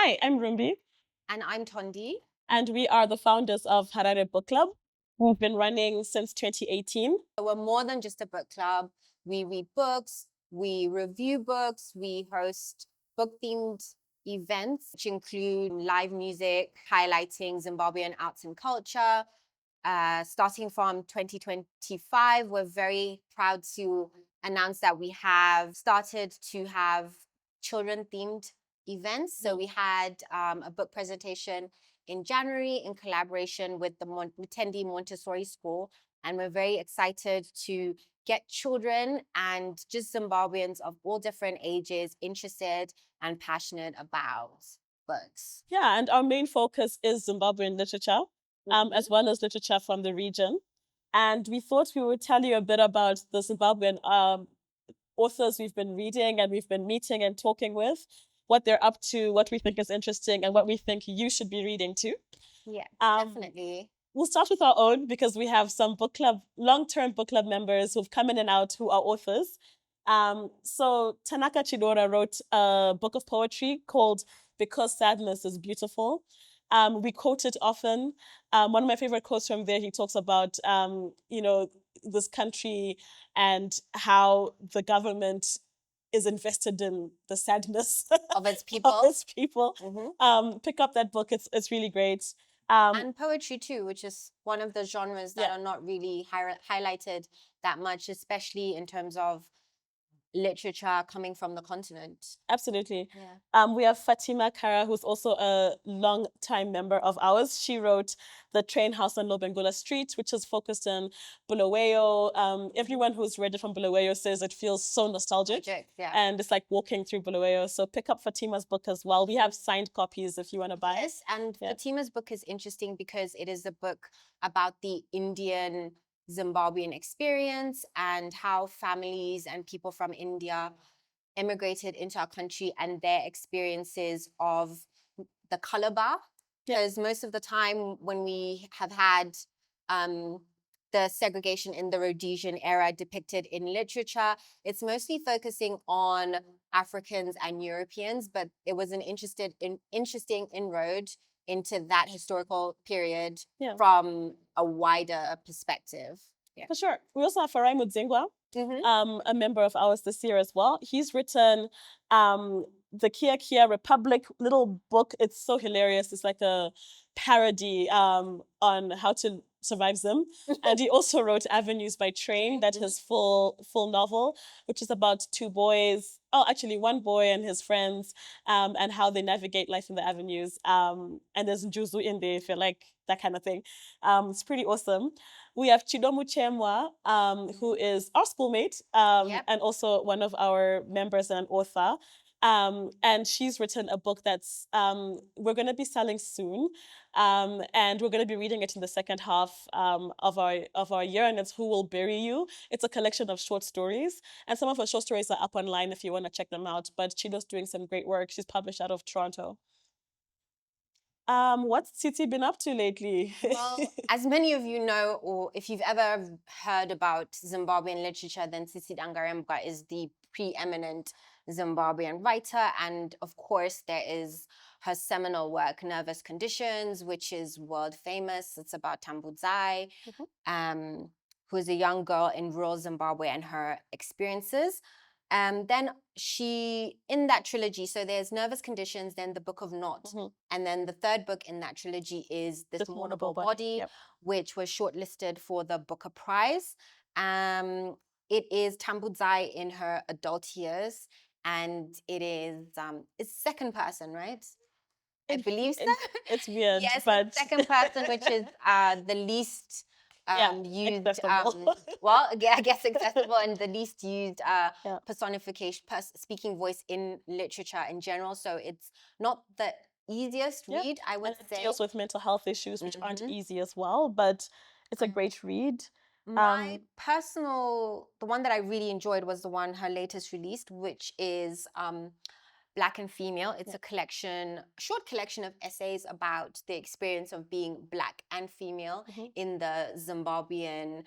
Hi, I'm Rumbi, And I'm Tondi. and we are the founders of hararebookclub. We've been running since 2018. We're more than just a book club. We read books, we review books, we host book-themed events, which include live music, highlighting Zimbabwean arts and culture. Starting from 2025, we're very proud to announce that we have started to have children-themed events. So we had a book presentation in January in collaboration with the Mutendi Montessori School. And we're very excited to get children and just Zimbabweans of all different ages interested and passionate about books. Yeah, and our main focus is Zimbabwean literature, as well as literature from the region. And we thought we would tell you a bit about the Zimbabwean authors we've been reading and we've been meeting and talking with, what they're up to, what we think is interesting, and what we think you should be reading too. Yeah, definitely. We'll start with our own because we have some book club, long-term book club members who've come in and out who are authors. So Tanaka Chido wrote a book of poetry called Because Sadness is Beautiful. We quote it often. One of my favorite quotes from there, he talks about, this country and how the government is invested in the sadness of its people. of its people. Pick up that book. It's really great. And poetry too, which is one of the genres that are not really highlighted that much, especially in terms of literature coming from the continent. Absolutely. Yeah. We have Fatima Kara, who's also a long-time member of ours. She wrote The Train House on Lobengula Street, which is focused on Bulawayo. Everyone who's read it from Bulawayo says it feels so nostalgic. Yeah. And it's like walking through Bulawayo. So pick up Fatima's book as well. We have signed copies if you want to buy it. Yes, and Fatima's book is interesting because it is a book about the Indian Zimbabwean experience and how families and people from India immigrated into our country and their experiences of the color bar. Because most of the time when we have had the segregation in the Rhodesian era depicted in literature, it's mostly focusing on Africans and Europeans, but it was an interesting inroad into that historical period from a wider perspective. Yeah. For sure. We also have Farai Mudzingwa, a member of ours this year as well. He's written the Kiya Republic little book. It's so hilarious. It's like a parody on how to survive Zim. And he also wrote Avenues by Train, that his full novel, which is about two boys. Oh, actually, one boy and his friends, and how they navigate life in the avenues. And there's Njuzu in there if you like that kind of thing. It's pretty awesome. We have Chido Muchemwa, who is our schoolmate, and also one of our members and an author. And she's written a book that's we're going to be selling soon, and we're going to be reading it in the second half of our year, and it's Who Will Bury You. It's a collection of short stories, and some of her short stories are up online if you want to check them out. But Chido's doing some great work. She's published out of Toronto. What's Tsitsi been up to lately? Well, as many of you know, or if you've ever heard about Zimbabwean literature, then Tsitsi Dangarembga is the preeminent Zimbabwean writer. And of course, there is her seminal work, Nervous Conditions, which is world famous. It's about Tambudzai, who is a young girl in rural Zimbabwe and her experiences. Then she, in that trilogy, so there's Nervous Conditions, then the Book of Not. And then the third book in that trilogy is This Mournable Body, which was shortlisted for the Booker Prize. It is Tambudzai in her adult years, and it is, it's second person, right? I believe so. It's weird. Yes, but second person, which is the least used, well, I guess accessible and the least used personification, speaking voice in literature in general. So it's not the easiest read, I would say. It deals with mental health issues, which aren't easy as well, but it's a great read. My personal, the one that I really enjoyed was the one her latest released, which is Black and Female. It's a collection, short collection of essays about the experience of being Black and female in the Zimbabwean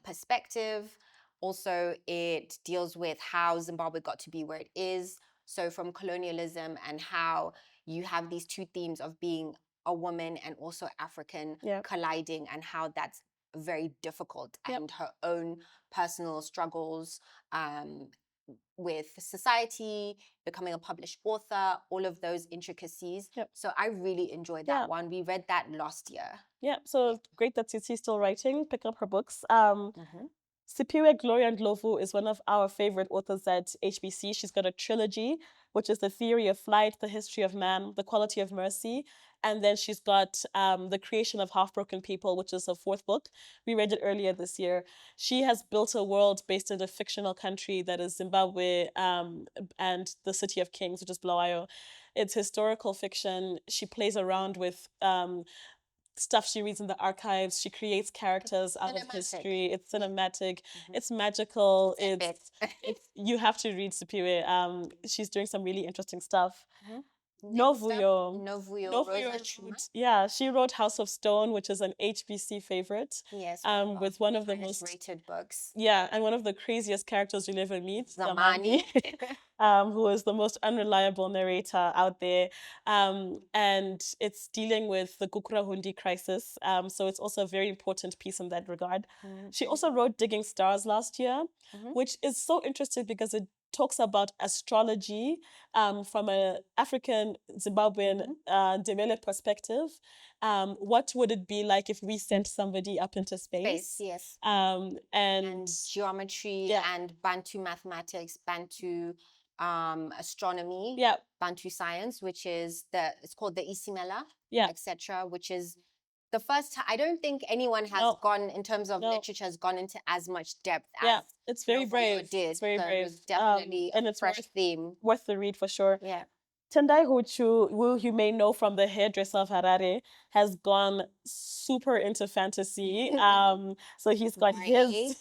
perspective. Also, it deals with how Zimbabwe got to be where it is. So from colonialism and how you have these two themes of being a woman and also African colliding, and how that's very difficult, and her own personal struggles with society, becoming a published author, all of those intricacies. So I really enjoyed that one. We read that last year. So great that Tsitsi's still writing. Pick up her books. Siphiwe, Gloria, and Ndlovu is one of our favorite authors at HBC. She's got a trilogy, which is The Theory of Flight, The History of Man, The Quality of Mercy. And then she's got The Creation of Half-Broken People, which is her fourth book. We read it earlier this year. She has built a world based in a fictional country that is Zimbabwe, and the City of Kings, which is Bulawayo. It's historical fiction. She plays around with stuff she reads in the archives. She creates characters out of history. It's cinematic. It's magical. It's you have to read Siphiwe. She's doing some really interesting stuff. Novuyo, Rosa, she wrote House of Stone, which is an HBC favorite. Yes, with one of the most rated books. And one of the craziest characters you'll ever meet, Zamani, who is the most unreliable narrator out there. And it's dealing with the Gukurahundi crisis. So it's also a very important piece in that regard. She also wrote Digging Stars last year, which is so interesting because it talks about astrology from an African Zimbabwean developed perspective. What would it be like if we sent somebody up into space? Yes. And geometry and Bantu mathematics, Bantu astronomy, Bantu science, which is it's called the Isimela, etc., which is the first time. I don't think anyone has gone, in terms of literature, has gone into as much depth as it's very brave. It's very brave. It was definitely a fresh theme. Worth the read for sure. Tendai Huchu, who you may know from The Hairdresser of Harare, has gone super into fantasy. So he's got his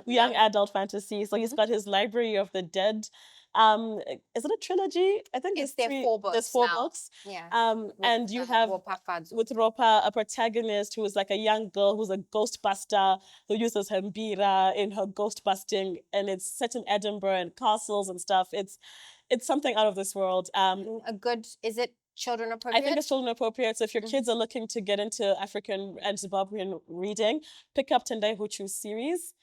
young adult fantasy. So he's got his Library of the Dead. Is it a trilogy? I think there are 4 books. There's 4 books. And you have with Ropa a protagonist who is like a young girl who's a ghostbuster who uses her mbira in her ghost busting, and it's set in Edinburgh and castles and stuff. It's something out of this world. Is it children appropriate? I think it's children appropriate. So if your kids are looking to get into African and Zimbabwean reading, pick up Tendai Huchu's series.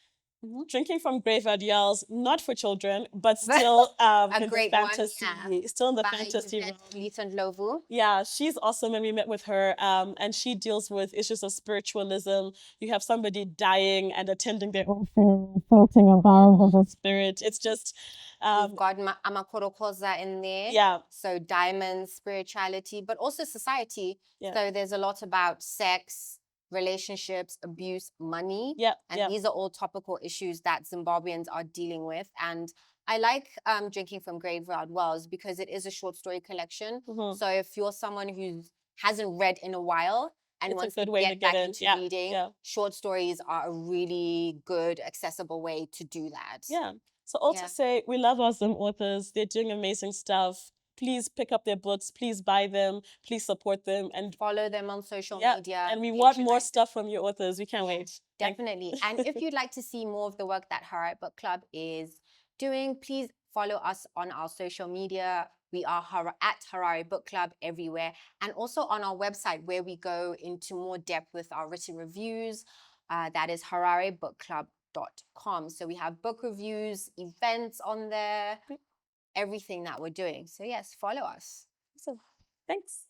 Drinking from Graveyard Yells, not for children, but still a great fantasy. Still in the fantasy realm. Yeah, she's awesome, and we met with her. And she deals with issues of spiritualism. You have somebody dying and attending their own funeral, floating above the spirit. It's just you've got Amakorokoza in there. So diamonds, spirituality, but also society. So there's a lot about sex, relationships, abuse, money. And these are all topical issues that Zimbabweans are dealing with. And I like Drinking from Graveyard Wells because it is a short story collection. So if you're someone who hasn't read in a while and wants to get back into reading, short stories are a really good, accessible way to do that. So to say, we love our Zim authors. They're doing amazing stuff. Please pick up their books. Please buy them. Please support them. And follow them on social media. And we want more stuff from your authors. We can't wait. Definitely. And if you'd like to see more of the work that Harai Book Club is doing, please follow us on our social media. We are at Harari Book Club everywhere. And also on our website, where we go into more depth with our written reviews. That is hararebookclub.com. So we have book reviews, events on there, everything that we're doing. So yes, follow us. So thanks.